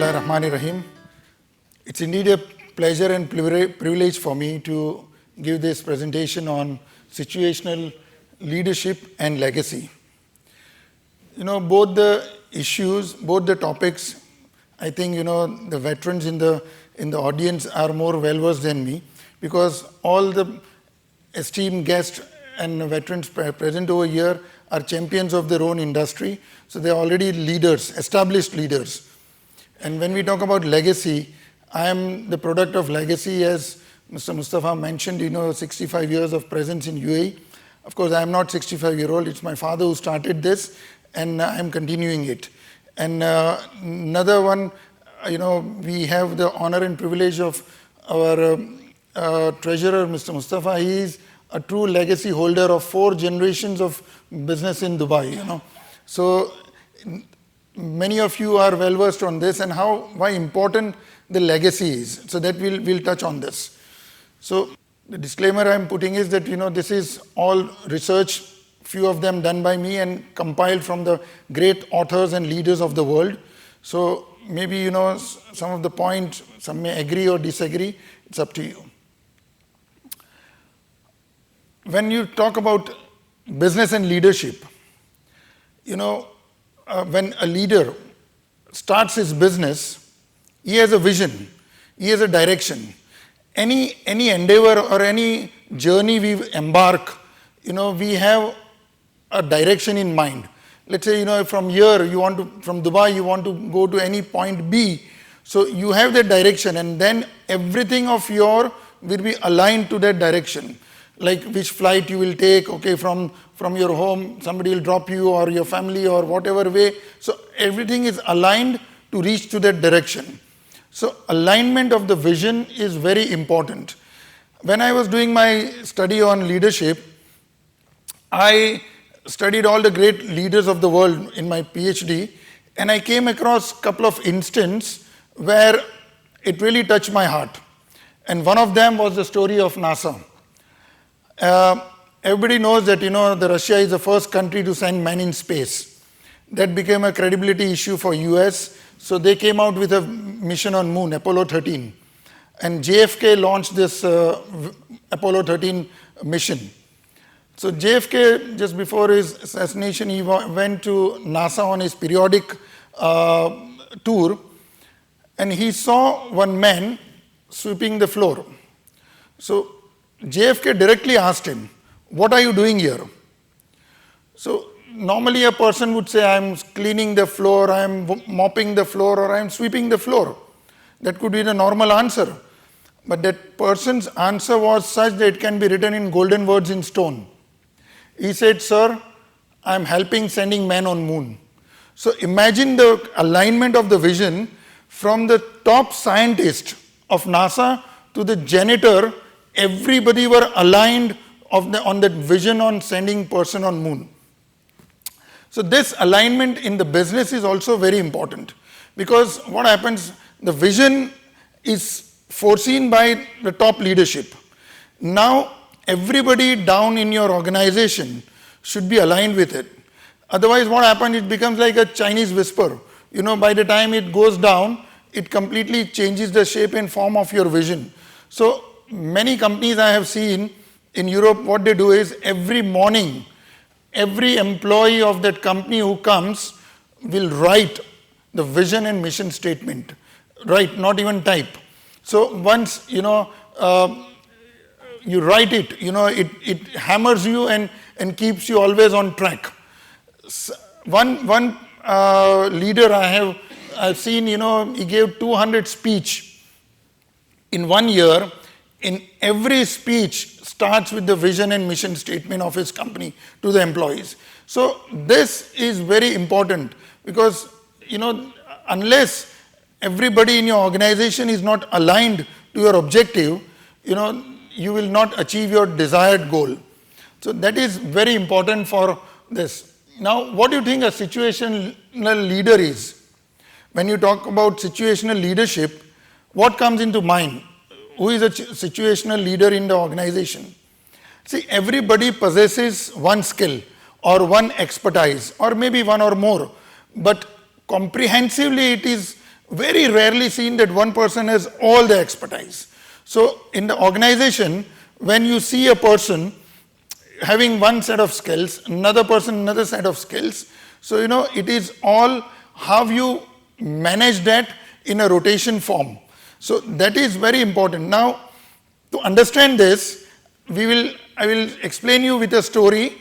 Bismillahirrahmanirrahim. It's indeed a pleasure and privilege for me to give this presentation on situational leadership and legacy. Both the issues, both the topics, I think, the veterans in the audience are more well-versed than me, because all the esteemed guests and veterans present over here are champions of their own industry. So they're already leaders, established leaders. And when we talk about legacy, I am the product of legacy, as Mr. Mustafa mentioned, 65 years of presence in UAE. Of course, I am not 65-year-old. It's my father who started this, and I am continuing it. And another one, we have the honor and privilege of our treasurer, Mr. Mustafa. He is a true legacy holder of 4 generations of business in Dubai. So many of you are well versed on this and why important the legacy is. So that we'll touch on this. So the disclaimer I'm putting is that this is all research, few of them done by me and compiled from the great authors and leaders of the world. So maybe some of the points, some may agree or disagree. It's up to you. When you talk about business and leadership, when a leader starts his business, he has a vision, he has a direction. Any endeavor or any journey we embark, we have a direction in mind. Let's say, from here, from Dubai, you want to go to any point B. So you have that direction, and then everything of your will be aligned to that direction. Like which flight you will take, okay, from your home, somebody will drop you, or your family, or whatever way. So everything is aligned to reach to that direction. So alignment of the vision is very important. When I was doing my study on leadership, I studied all the great leaders of the world in my PhD, and I came across a couple of instances where it really touched my heart. And one of them was the story of NASA. Everybody knows that the Russia is the first country to send man in space. That became a credibility issue for US. So they came out with a mission on moon, Apollo 13. And JFK launched this Apollo 13 mission. So JFK, just before his assassination, he went to NASA on his periodic tour, and he saw one man sweeping the floor. So JFK directly asked him, "What are you doing here?" So normally a person would say, "I'm cleaning the floor, I'm mopping the floor, or I'm sweeping the floor." That could be the normal answer. But that person's answer was such that it can be written in golden words in stone. He said, "Sir, I'm helping sending man on moon." So imagine the alignment of the vision from the top scientist of NASA to the janitor. Everybody were aligned on that vision on sending person on moon. So this alignment in the business is also very important, because what happens, the vision is foreseen by the top leadership. Now everybody down in your organization should be aligned with it. Otherwise what happens, it becomes like a Chinese whisper. By the time it goes down, it completely changes the shape and form of your vision. So many companies I have seen in Europe, what they do is every morning, every employee of that company who comes will write the vision and mission statement. Write, not even type. So once, you write it, it hammers you and keeps you always on track. One leader I've seen, he gave 200 speech in 1 year. In every speech starts with the vision and mission statement of his company to the employees. So this is very important, because unless everybody in your organization is not aligned to your objective, you will not achieve your desired goal. So that is very important for this. Now, what do you think a situational leader is? When you talk about situational leadership, what comes into mind? Who is a situational leader in the organization? See, everybody possesses one skill or one expertise, or maybe one or more, but comprehensively it is very rarely seen that one person has all the expertise. So in the organization, when you see a person having one set of skills, another person another set of skills, so it is all how you manage that in a rotation form. So that is very important. Now, to understand this, I will explain you with a story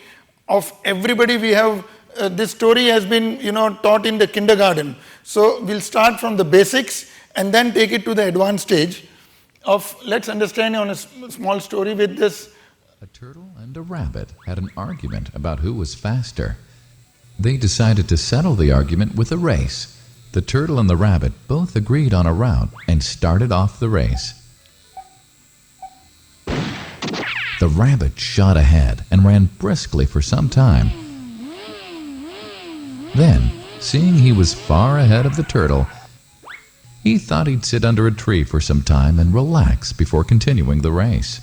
of everybody. We have this story has been taught in the kindergarten. So we'll start from the basics and then take it to the advanced stage of, let's understand on a small story with this. A turtle and a rabbit had an argument about who was faster. They decided to settle the argument with a race. The turtle and the rabbit both agreed on a route and started off the race. The rabbit shot ahead and ran briskly for some time. Then, seeing he was far ahead of the turtle, he thought he'd sit under a tree for some time and relax before continuing the race.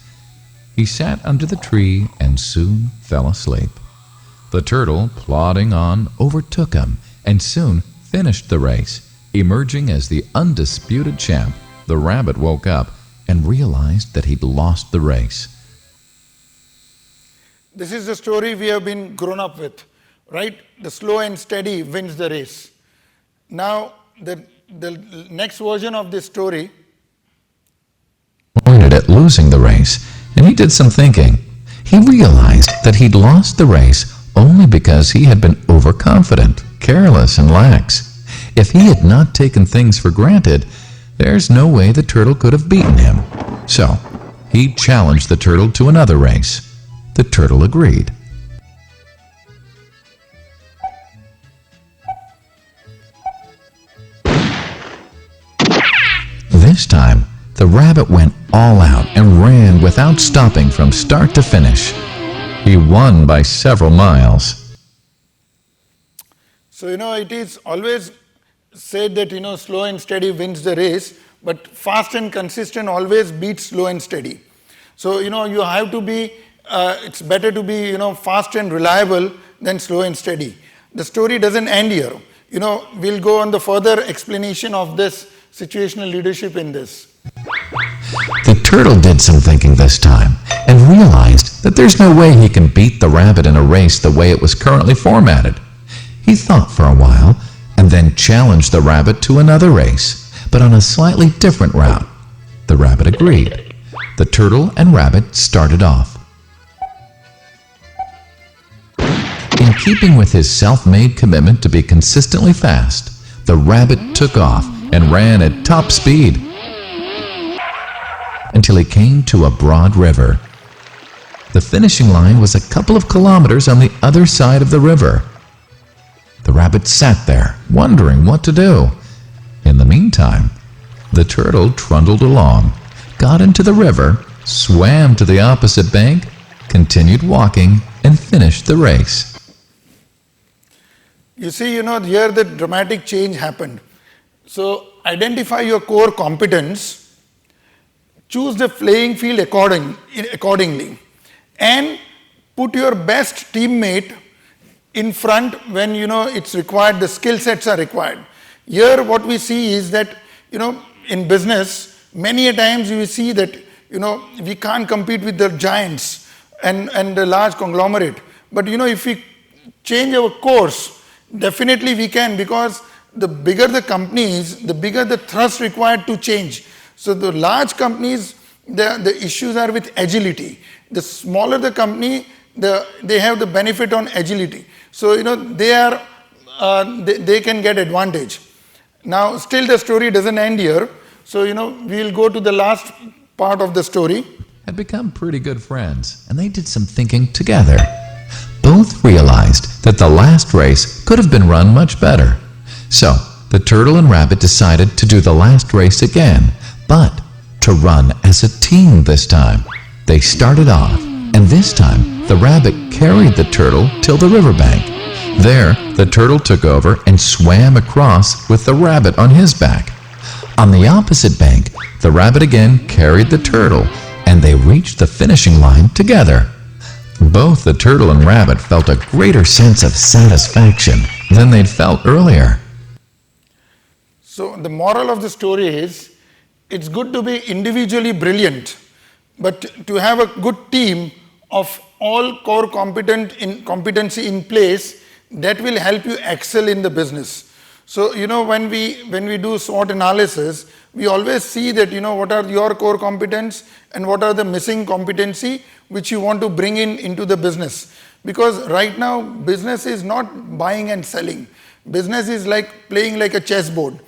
He sat under the tree and soon fell asleep. The turtle, plodding on, overtook him and soon finished the race. Emerging as the undisputed champ, the rabbit woke up and realized that he'd lost the race. This is the story we have been grown up with, right? The slow and steady wins the race. Now, the next version of this story pointed at losing the race, and he did some thinking. He realized that he'd lost the race only because he had been overconfident, careless, and lax. If he had not taken things for granted, there's no way the turtle could have beaten him. So, he challenged the turtle to another race. The turtle agreed. This time, the rabbit went all out and ran without stopping from start to finish. He won by several miles. So, it is always said that, slow and steady wins the race, but fast and consistent always beats slow and steady. So, you have to be, it's better to be, fast and reliable than slow and steady. The story doesn't end here. We'll go on the further explanation of this situational leadership in this. The turtle did some thinking this time and realized that there's no way he can beat the rabbit in a race the way it was currently formatted. He thought for a while and then challenged the rabbit to another race, but on a slightly different route. The rabbit agreed. The turtle and rabbit started off. In keeping with his self-made commitment to be consistently fast, the rabbit took off and ran at top speed until he came to a broad river. The finishing line was a couple of kilometers on the other side of the river. The rabbit sat there, wondering what to do. In the meantime, the turtle trundled along, got into the river, swam to the opposite bank, continued walking, and finished the race. You see, here the dramatic change happened. So, identify your core competence, choose the playing field accordingly, and put your best teammate in front when it's required, the skill sets are required. Here what we see is that in business many a times we see that we can't compete with the giants and the large conglomerate, but if we change our course, definitely we can, because the bigger the company is, the bigger the thrust required to change. So the large companies, the issues are with agility. The smaller the company, they have the benefit on agility. So they can get advantage. Now still the story doesn't end here. So we'll go to the last part of the story. Had become pretty good friends, and they did some thinking together. Both realized that the last race could have been run much better. So the turtle and rabbit decided to do the last race again, but to run as a team this time. They started off, and this time the rabbit carried the turtle till the riverbank. There, the turtle took over and swam across with the rabbit on his back. On the opposite bank, the rabbit again carried the turtle, and they reached the finishing line together. Both the turtle and rabbit felt a greater sense of satisfaction than they'd felt earlier. So the moral of the story is, it's good to be individually brilliant, but to have a good team of all core competency in place, that will help you excel in the business. So, when we do SWOT analysis, we always see that, what are your core competence and what are the missing competency which you want to bring into the business. Because right now, business is not buying and selling. Business is like playing like a chessboard.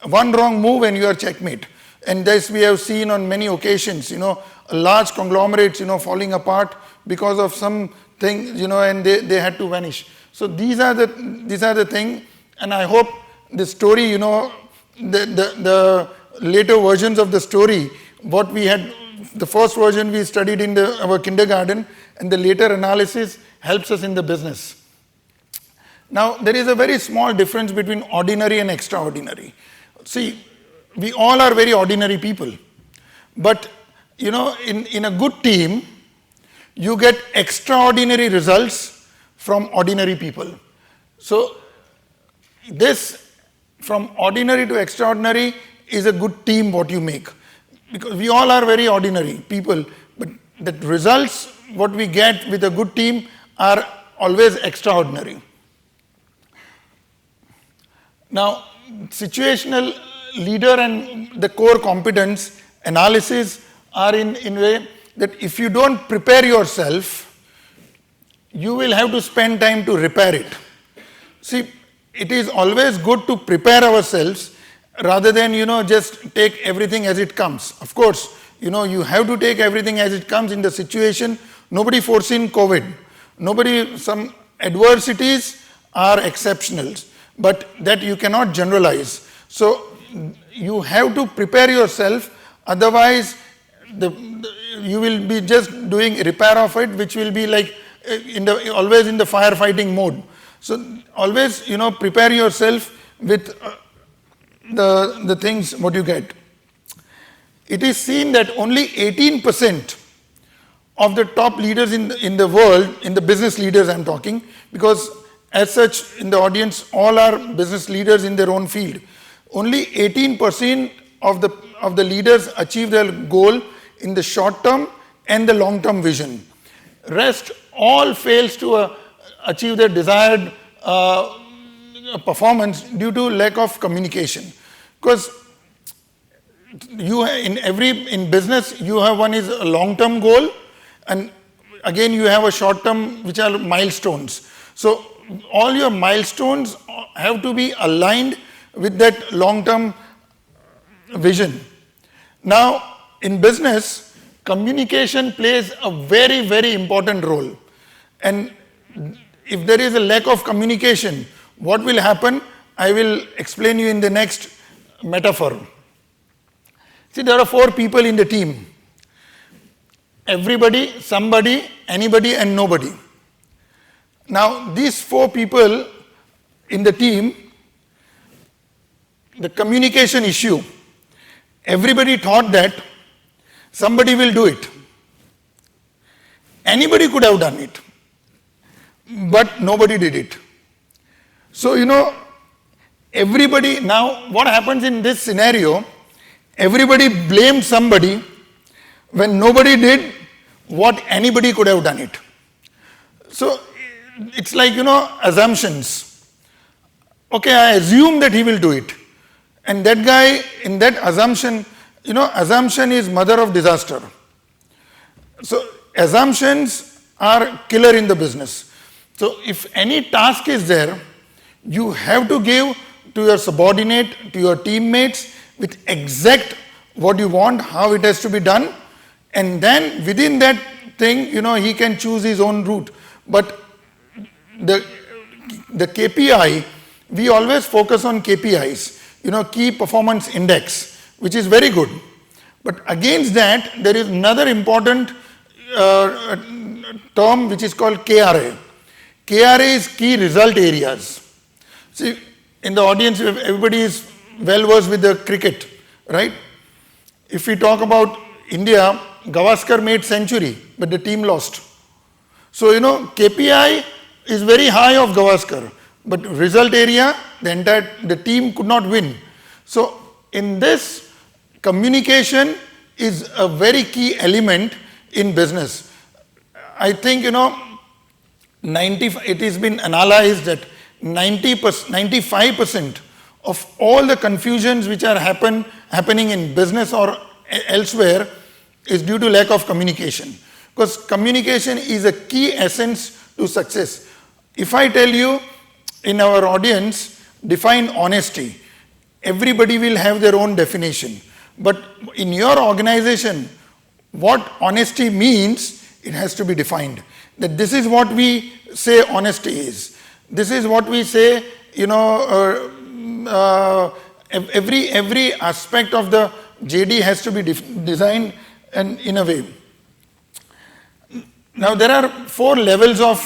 One wrong move and you are checkmate. And this we have seen on many occasions, large conglomerates, falling apart because of something, and they had to vanish. So these are the thing, and I hope the story, the later versions of the story, what we had, the first version we studied in our kindergarten, and the later analysis helps us in the business. Now, there is a very small difference between ordinary and extraordinary. See, we all are very ordinary people, but in a good team, you get extraordinary results from ordinary people. So this, from ordinary to extraordinary, is a good team what you make, because we all are very ordinary people, but the results what we get with a good team are always extraordinary. Now, situational leader and the core competence analysis are in way that if you don't prepare yourself, you will have to spend time to repair it. See, it is always good to prepare ourselves rather than, just take everything as it comes. Of course, you have to take everything as it comes in the situation. Nobody foreseen COVID. Some adversities are exceptional, but that you cannot generalize. So you have to prepare yourself, otherwise you will be just doing repair of it, which will be like always in the firefighting mode. So always, prepare yourself with the things what you get. It is seen that only 18% of the top leaders in the world, in the business leaders I'm talking, because as such in the audience all are business leaders in their own field. Only 18% of the leaders achieve their goal in the short term and the long term vision. Rest all fails to achieve their desired performance due to lack of communication. Because in business you have one is a long term goal, and again you have a short term which are milestones. So all your milestones have to be aligned with that long term vision. Now in business, communication plays a very, very important role, and if there is a lack of communication, what will happen? I will explain you in the next metaphor. See, there are 4 people in the team. Everybody, somebody, anybody and nobody. Now these 4 people in the team, the communication issue, everybody thought that somebody will do it. Anybody could have done it, but nobody did it. So, everybody, now what happens in this scenario, everybody blamed somebody when nobody did what anybody could have done it. So it's like, assumptions. Okay, I assume that he will do it. And that guy, in that assumption, assumption is mother of disaster. So assumptions are killer in the business. So if any task is there, you have to give to your subordinate, to your teammates, with exact what you want, how it has to be done, and then within that thing, he can choose his own route. But the KPI, we always focus on KPIs, key performance index, which is very good. But against that, there is another important term which is called KRA. KRA is key result areas. See, in the audience, everybody is well versed with the cricket, right? If we talk about India, Gavaskar made century, but the team lost. So, KPI is very high of Gavaskar, but result area, the team could not win. So in this, communication is a very key element in business. I think, it has been analyzed that 95% of all the confusions which are happening in business or elsewhere is due to lack of communication. Because communication is a key essence to success. If I tell you in our audience, define honesty, everybody will have their own definition. But in your organization, what honesty means, it has to be defined. That this is what we say honesty is. This is what we say, every aspect of the JD has to be designed and in a way. Now there are 4 levels of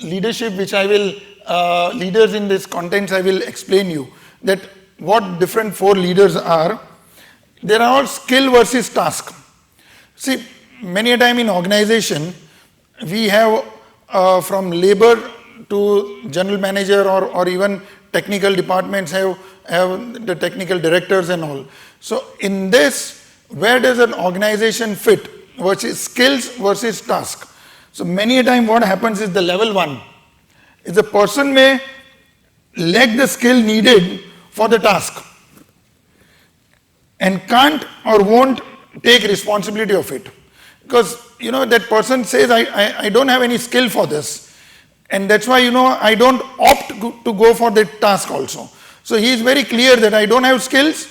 leadership which I will, leaders in this contents I will explain you, that what different 4 leaders are. There are all skill versus task. See, many a time in organization, we have from labor to general manager or even technical departments have the technical directors and all. So in this, where does an organization fit versus skills versus task? So many a time what happens is the level 1 is the person may lack the skill needed for the task and can't or won't take responsibility of it. Because, that person says, I don't have any skill for this. And that's why, I don't opt to go for that task also. So he is very clear that I don't have skills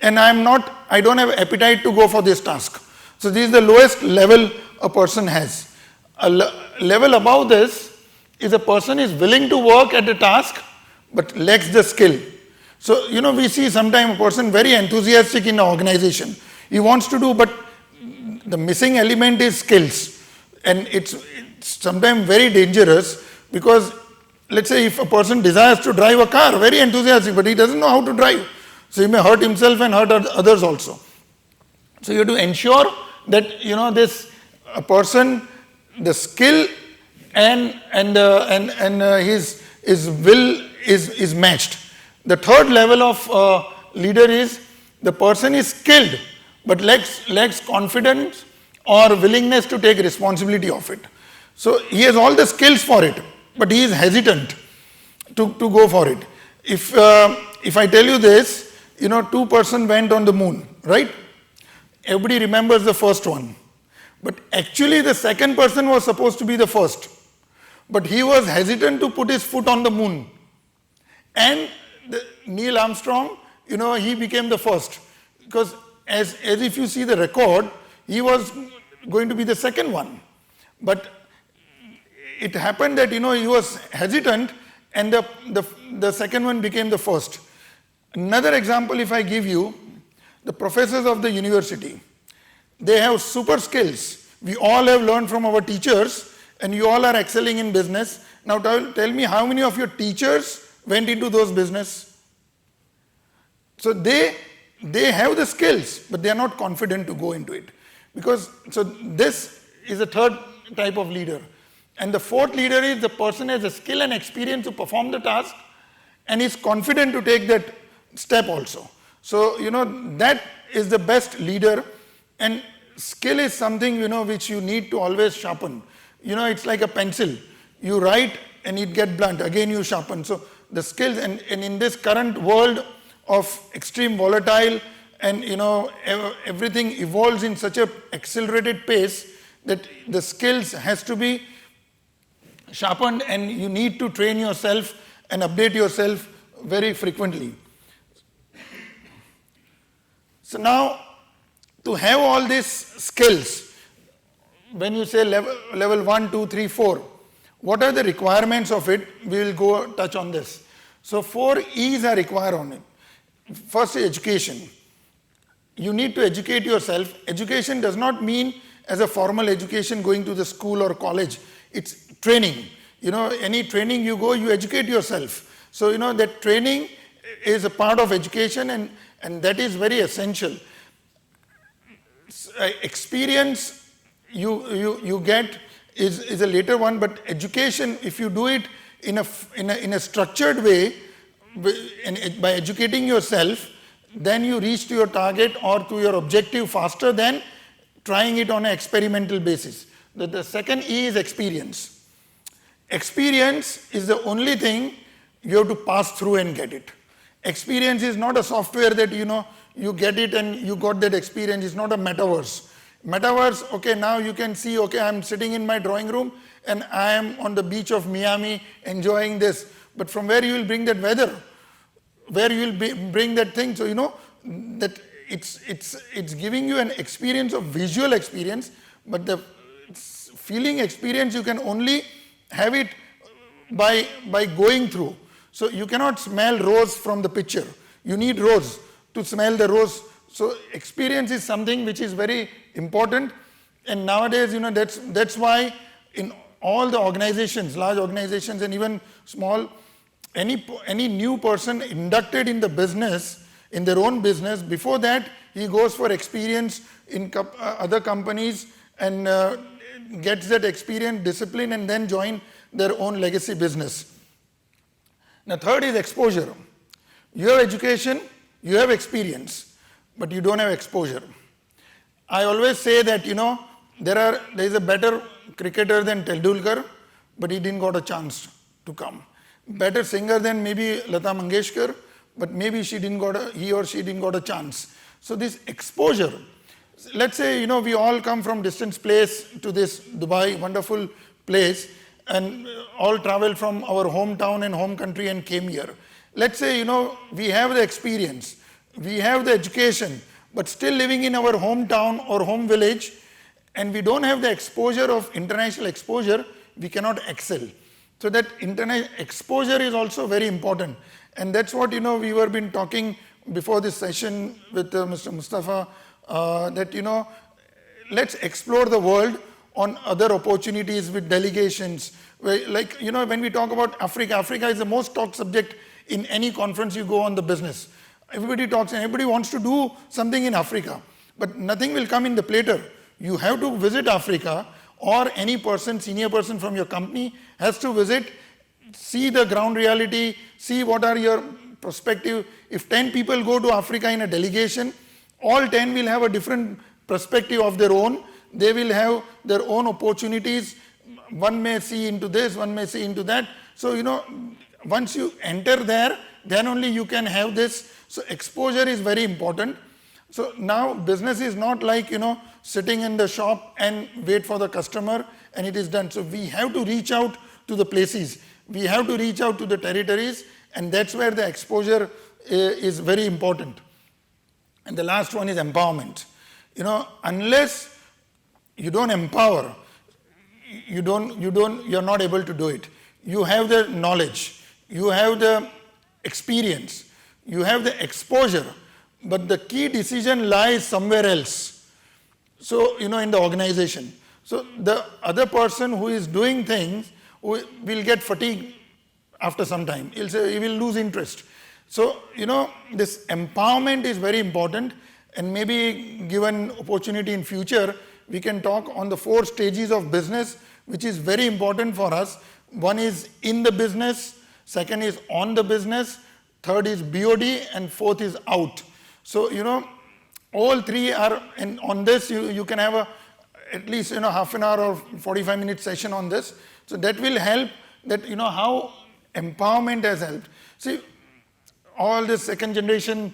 and I don't have appetite to go for this task. So this is the lowest level a person has. A level above this is a person is willing to work at the task but lacks the skill. So, we see sometimes a person very enthusiastic in an organization. He wants to do, but the missing element is skills. And it's sometimes very dangerous because, let's say, if a person desires to drive a car, very enthusiastic, but he doesn't know how to drive. So he may hurt himself and hurt others also. So you have to ensure that, this person, the skill and his will is matched. The third level of leader is the person is skilled but lacks confidence or willingness to take responsibility of it. So he has all the skills for it, but he is hesitant to go for it. If I tell you this, 2 persons went on the moon, right? Everybody remembers the first one. But actually the second person was supposed to be the first. But he was hesitant to put his foot on the moon. And Neil Armstrong, he became the first. Because as if you see the record, he was going to be the second one. But it happened that, he was hesitant and the second one became the first. Another example if I give you, the professors of the university, they have super skills. We all have learned from our teachers and you all are excelling in business. Now tell me how many of your teachers went into those business? So they have the skills, but they are not confident to go into it. So this is a third type of leader. And the fourth leader is the person has the skill and experience to perform the task and is confident to take that step also. So, that is the best leader, and skill is something, which you need to always sharpen. It's like a pencil. You write and it gets blunt. Again, you sharpen. So the skills, and in this current world of extreme volatile and, everything evolves in such a accelerated pace that the skills has to be sharpened and you need to train yourself and update yourself very frequently. So now, to have all these skills, when you say level 1, 2, 3, 4, what are the requirements of it? We will go touch on this. So 4 E's are required on it. First is education. You need to educate yourself. Education does not mean as a formal education going to the school or college. It's training. Any training you go, you educate yourself. So, that training is a part of education and that is very essential. Experience you get is a later one, but education, if you do it in a structured way, and by educating yourself, then you reach to your target or to your objective faster than trying it on an experimental basis. The second E is experience. Experience is the only thing you have to pass through and get it. Experience is not a software that you get it and you got that experience. It's not a metaverse. Metaverse, okay, now you can see, okay, I'm sitting in my drawing room and I am on the beach of Miami enjoying this. But from where you will bring that weather? Where you will bring that thing? So that it's giving you an experience of visual experience, but the feeling experience you can only have it by going through. So you cannot smell rose from the picture. You need rose to smell the rose. So experience is something which is very important. And nowadays, that's why in all the organizations, large organizations and even small, any new person inducted in the business, in their own business, before that he goes for experience in other companies and gets that experience, discipline, and then join their own legacy business. Now third is exposure. You have education, you have experience, but you don't have exposure. I always say that there is a better cricketer than Tendulkar, but he didn't got a chance to come. Better singer than maybe Lata Mangeshkar, but maybe he or she didn't got a chance. So this exposure, let's say we all come from distant place to this Dubai, wonderful place, and all traveled from our hometown and home country and came here. Let's say we have the experience, we have the education, but still living in our hometown or home village, and we don't have the exposure of international exposure, we cannot excel. So that international exposure is also very important. And that's what we were been talking before this session with Mr. Mustafa, that let's explore the world on other opportunities with delegations. Like when we talk about Africa, Africa is the most talked subject in any conference you go on the business. Everybody talks and everybody wants to do something in Africa, but nothing will come in the platter. You have to visit Africa, or any person, senior person from your company has to visit, see the ground reality, see what are your perspective. If 10 people go to Africa in a delegation, all 10 will have a different perspective of their own. They will have their own opportunities. One may see into this, one may see into that. So, once you enter there, then only you can have this. So exposure is very important. So now business is not like, sitting in the shop and wait for the customer and it is done. So we have to reach out to the places. We have to reach out to the territories, and that's where the exposure is very important. And the last one is empowerment. Unless you don't empower, you're not able to do it. You have the knowledge, you have the experience, you have the exposure, but the key decision lies somewhere else. So, in the organization. So the other person who is doing things will get fatigued after some time. He will lose interest. So, this empowerment is very important, and maybe given opportunity in future, we can talk on the 4 stages of business, which is very important for us. One is in the business, second is on the business, third is BOD, and fourth is out. So, all 3 are, and on this you can have at least half an hour or 45-minute session on this. So that will help, that how empowerment has helped. See, all this second generation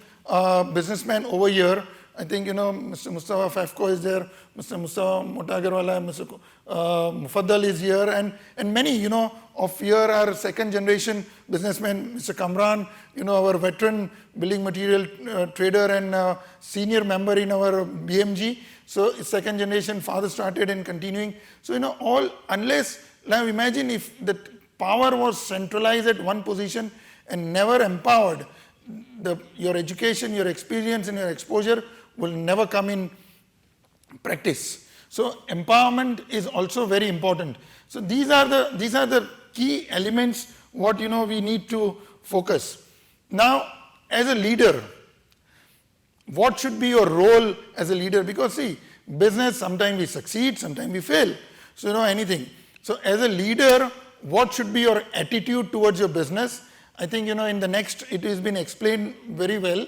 businessmen over here, I think Mr. Mustafa Fafko is there, Mr. Mustafa Motagarwala, Mr. Mufaddal is here, and many of here are second generation businessmen. Mr. Kamran, our veteran building material trader and senior member in our BMG. So second generation, father started and continuing. So all, unless, now imagine if the power was centralized at one position and never empowered, your education, your experience and your exposure will never come in practice. So empowerment is also very important. So these are the key elements what we need to focus. Now, as a leader, what should be your role as a leader? Because see, business, sometimes we succeed, sometimes we fail. So anything. So as a leader, what should be your attitude towards your business? I think in the next, it has been explained very well.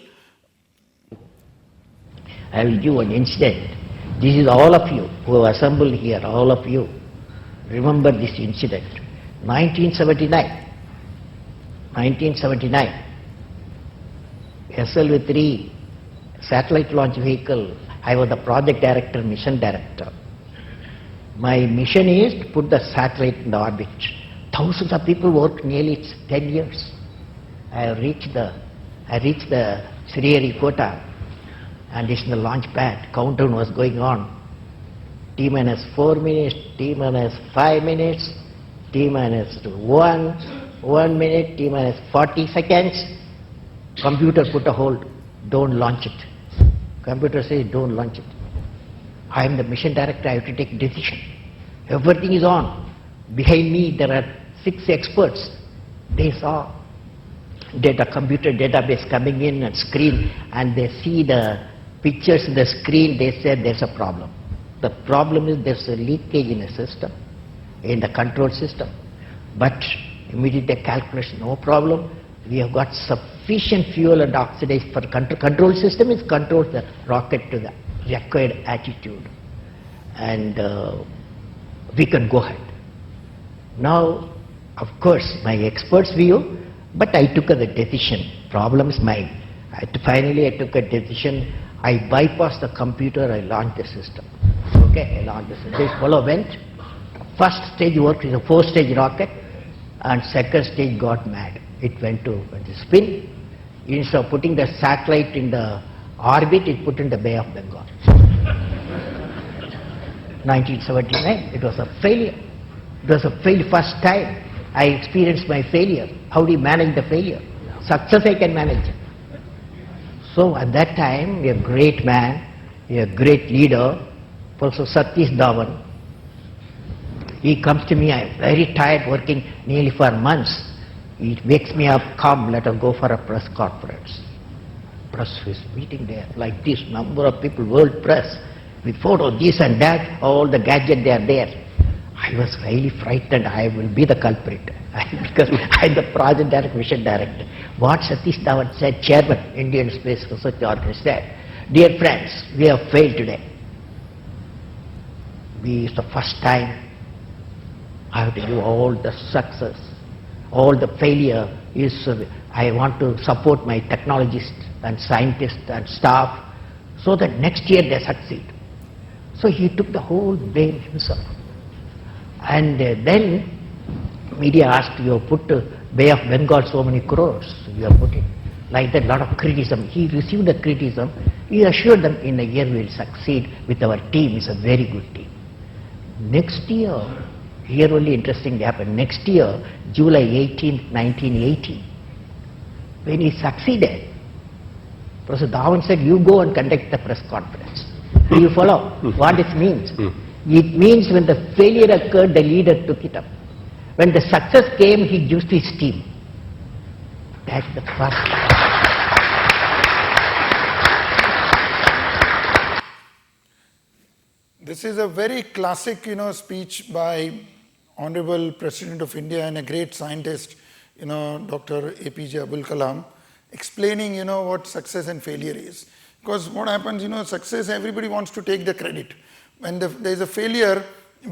I will give one incident. This is all of you who have assembled here, all of you. Remember this incident. 1979. 1979. SLV-3 satellite launch vehicle. I was the project director, mission director. My mission is to put the satellite in the orbit. Thousands of people worked nearly 10 years. I reached the Sri quota, and it's in the launch pad. Countdown was going on. T minus 4 minutes, T minus 5 minutes, T minus 1 minute, T minus 40 seconds. Computer put a hold. Don't launch it. Computer says don't launch it. I am the mission director, I have to take decision. Everything is on. Behind me there are 6 experts. They saw computer database coming in and screen, and they see the pictures in the screen. They said there's a problem. The problem is there's a leakage in the system, in the control system. But immediate calculation, no problem. We have got sufficient fuel and oxidize for control system is controls the rocket to the required altitude, and we can go ahead. Now, of course, my expert's view, but I took the decision. Problem is mine. Finally, I took a decision. I bypassed the computer. I launched the system. Okay, I launched the system. This fellow went. First stage worked with a 4-stage rocket, and second stage got mad. It went to spin. Instead of putting the satellite in the orbit, it put in the Bay of Bengal. 1979, it was a failure. It was a failure. First time I experienced my failure. How do you manage the failure? Success I can manage. So at that time, a great man, a great leader, Professor Satish Dhawan, he comes to me. I'm very tired, working nearly for months. He wakes me up, come, let us go for a press conference. Press is meeting there, like this, number of people, world press, with photo, this and that, all the gadgets they are there. I was really frightened. I will be the culprit because I'm the project director, mission director. What Satish Dhawan said, Chairman, Indian Space Research Organization, said, dear friends, we have failed today. It's the first time I have to do all the success. All the failure is, I want to support my technologists and scientists and staff so that next year they succeed. So he took the whole blame himself. And then media asked, you have put Bay of Bengal so many crores, you have put it. Like that, lot of criticism. He received the criticism. He assured them in a year we will succeed with our team. It's a very good team. Next year, here only interesting happened. Next year, July 18, 1980, when he succeeded, Professor Dhawan said, you go and conduct the press conference. Do you follow what it means? It means when the failure occurred, the leader took it up. When the success came, he used his team. That's the first. This is a very classic, speech by Honorable President of India and a great scientist, Dr. APJ Abdul Kalam, explaining, what success and failure is. Because what happens, success, everybody wants to take the credit. When there is a failure,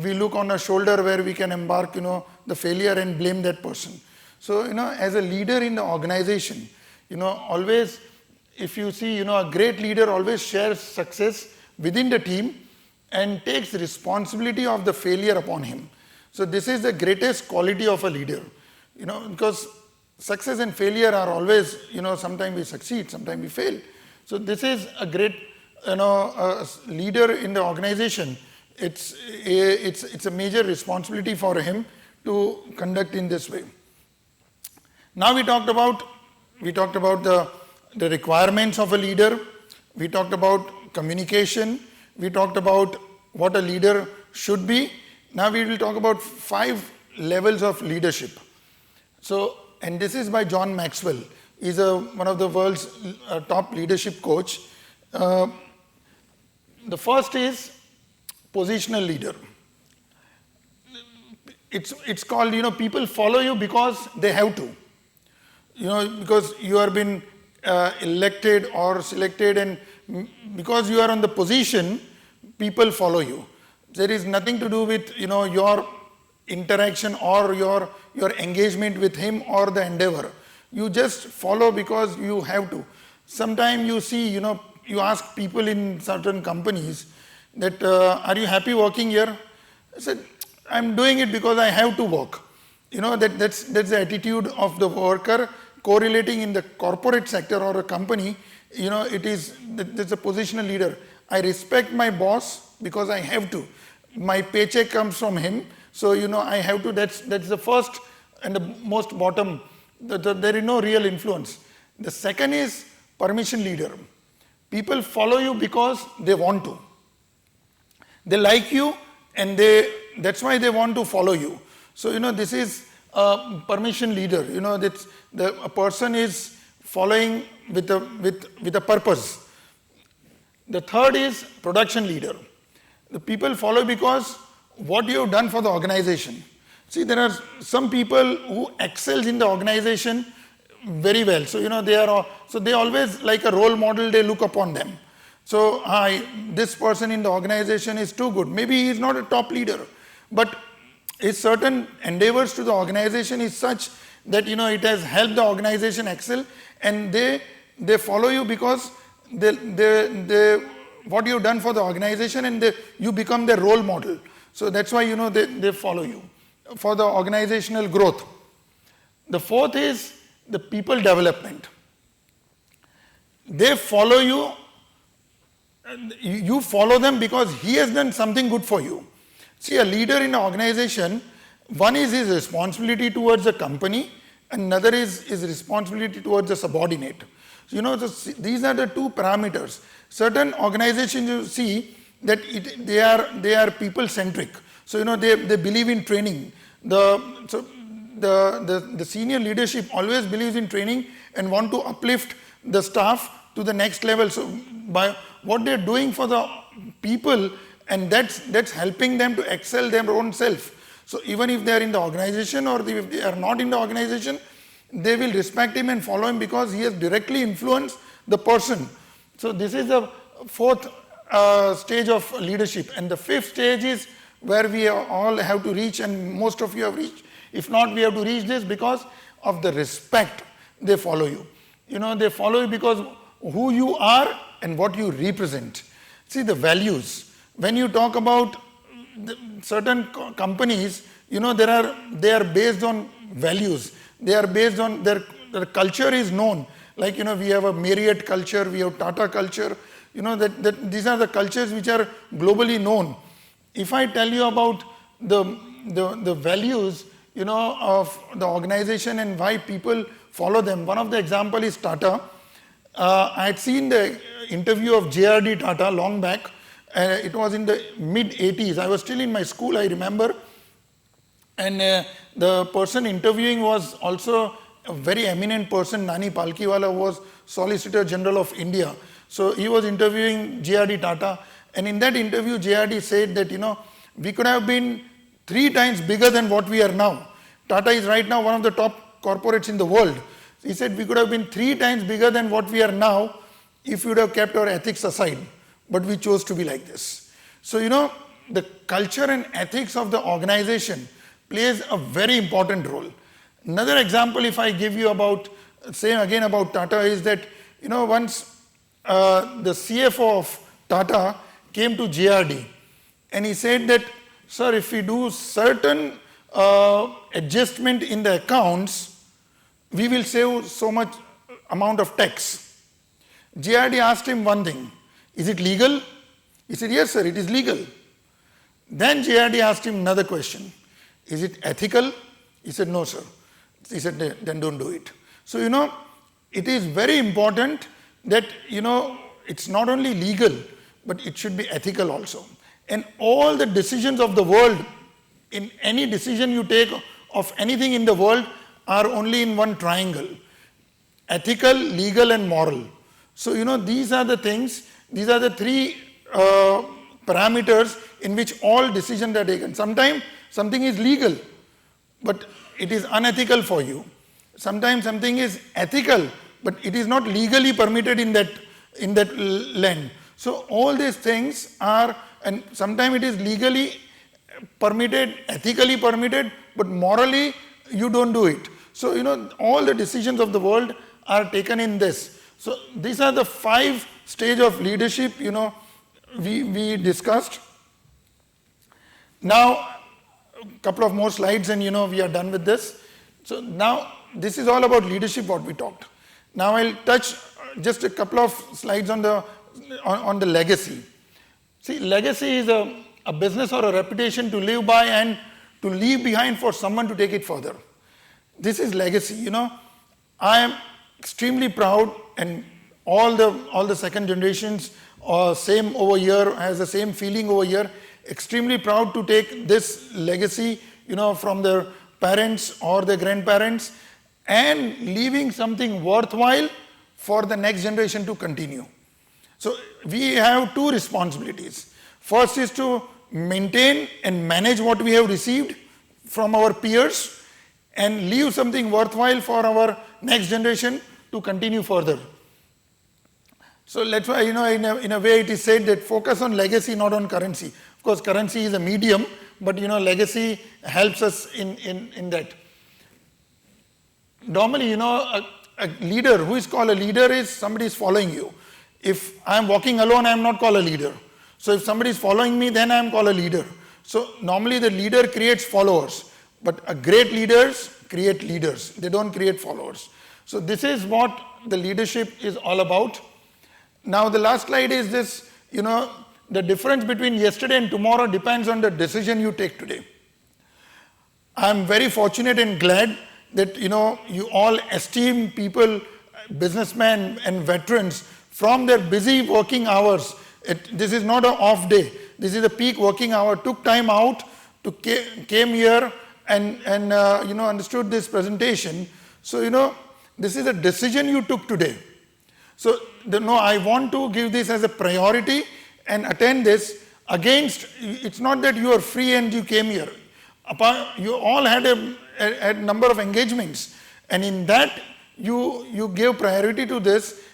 we look on a shoulder where we can embark, the failure and blame that person. So, as a leader in the organization, always, if you see, a great leader always shares success within the team and takes responsibility of the failure upon him. So this is the greatest quality of a leader, because success and failure are always, sometimes we succeed, sometimes we fail. So this is a great, leader in the organization. It's a major responsibility for him to conduct in this way. Now we talked about the requirements of a leader. We talked about communication. We talked about what a leader should be. Now we will talk about 5 levels of leadership. So, and this is by John Maxwell. He's one of the world's top leadership coach. The first is positional leader. It's called, people follow you because they have to. Because you have been elected or selected, and because you are on the position, people follow you. There is nothing to do with, your interaction or your engagement with him or the endeavor. You just follow because you have to. Sometimes you see, you ask people in certain companies that, are you happy working here? I said, I'm doing it because I have to work. That's the attitude of the worker correlating in the corporate sector or a company. There's a positional leader. I respect my boss because I have to. My paycheck comes from him, so I have to. That's the first and the most bottom. There is no real influence. The second is permission leader. People follow you because they want to. They like you, and that's why they want to follow you. So this is a permission leader. A person is following with a purpose. The third is production leader. The people follow because what you have done for the organization. See, there are some people who excels in the organization very well. So they always like a role model. They look upon them. So this person in the organization is too good. Maybe he is not a top leader, but his certain endeavors to the organization is such that it has helped the organization excel, and they follow you because they what you have done for the organization, and you become their role model. So that's why they follow you for the organizational growth. The fourth is the people development. They follow you. You follow them because he has done something good for you. See, a leader in an organization, one is his responsibility towards the company, another is his responsibility towards the subordinate. These are the two parameters. Certain organizations you see that they are people centric. So they believe in training. The senior leadership always believes in training and want to uplift the staff to the next level. So by what they're doing for the people, and that's helping them to excel their own self. So even if they are in the organization or if they are not in the organization, they will respect him and follow him because he has directly influenced the person. So this is the fourth stage of leadership. And the fifth stage is where we all have to reach, and most of you have reached. If not, we have to reach this because of the respect they follow you. They follow you because who you are and what you represent. See, the values. When you talk about certain companies, they are based on values. They are based on their culture is known. Like, we have a Marriott culture, we have Tata culture. That these are the cultures which are globally known. If I tell you about the values, of the organization and why people follow them, one of the example is Tata. I had seen the interview of JRD Tata long back. It was in the mid-80s. I was still in my school, I remember. And the person interviewing was also a very eminent person, Nani Palkiwala, who was Solicitor General of India. So he was interviewing JRD Tata. And in that interview, JRD said that, we could have been 3 times bigger than what we are now. Tata is right now one of the top corporates in the world. He said we could have been 3 times bigger than what we are now if we would have kept our ethics aside. But we chose to be like this. So, the culture and ethics of the organization plays a very important role. Another example, if I give you about Tata, is that, once the CFO of Tata came to JRD and he said that, sir, if we do certain adjustment in the accounts, we will save so much amount of tax. JRD asked him one thing, is it legal? He said, yes, sir, it is legal. Then JRD asked him another question, is it ethical? He said, no, sir. He said, then don't do it. So, it is very important that, it's not only legal, but it should be ethical also. And all the decisions of the world, in any decision you take of anything in the world, are only in one triangle: ethical, legal, and moral. So, these are the things, these are the 3 parameters in which all decisions are taken. Sometimes something is legal, but it is unethical for you. Sometimes something is ethical, but it is not legally permitted in that in that land. So all these things are, and sometimes it is legally permitted, ethically permitted, but morally you don't do it. So, all the decisions of the world are taken in this. So these are the 5 stages of leadership, we discussed. Now, a couple of more slides and, we are done with this. So now, this is all about leadership, what we talked. Now I'll touch just a couple of slides on the legacy. See, legacy is a business or a reputation to live by and to leave behind for someone to take it further. This is legacy, I am extremely proud, and all the second generations same over here, has the same feeling over here, extremely proud to take this legacy, from their parents or their grandparents, and leaving something worthwhile for the next generation to continue. So we have 2 responsibilities. First is to maintain and manage what we have received from our peers and leave something worthwhile for our next generation to continue further. So that's why, in a way it is said that focus on legacy, not on currency. Of course, currency is a medium, but legacy helps us in that. Normally, a leader, who is called a leader, is somebody is following you. If I am walking alone, I am not called a leader. So if somebody is following me, then I am called a leader. So normally the leader creates followers, but great leaders create leaders. They don't create followers. So this is what the leadership is all about. Now the last slide is this, the difference between yesterday and tomorrow depends on the decision you take today. I am very fortunate and glad that, you all esteem people, businessmen and veterans, from their busy working hours. This is not an off day. This is a peak working hour. Took time out to came here and understood this presentation. So, this is a decision you took today. So, I want to give this as a priority and attend this against, it's not that you are free and you came here. You all had a number of engagements, and in that you gave priority to this.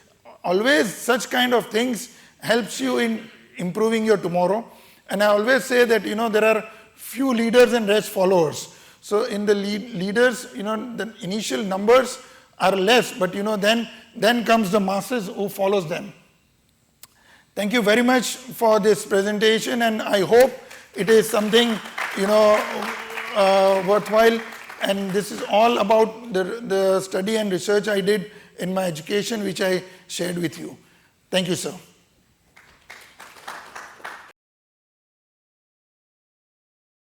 Always such kind of things helps you in improving your tomorrow. And I always say that, there are few leaders and rest followers. So in the leaders, the initial numbers are less, but then comes the masses who follows them. Thank you very much for this presentation, and I hope it is something, worthwhile. And this is all about the study and research I did in my education, which I shared with you. Thank you, sir.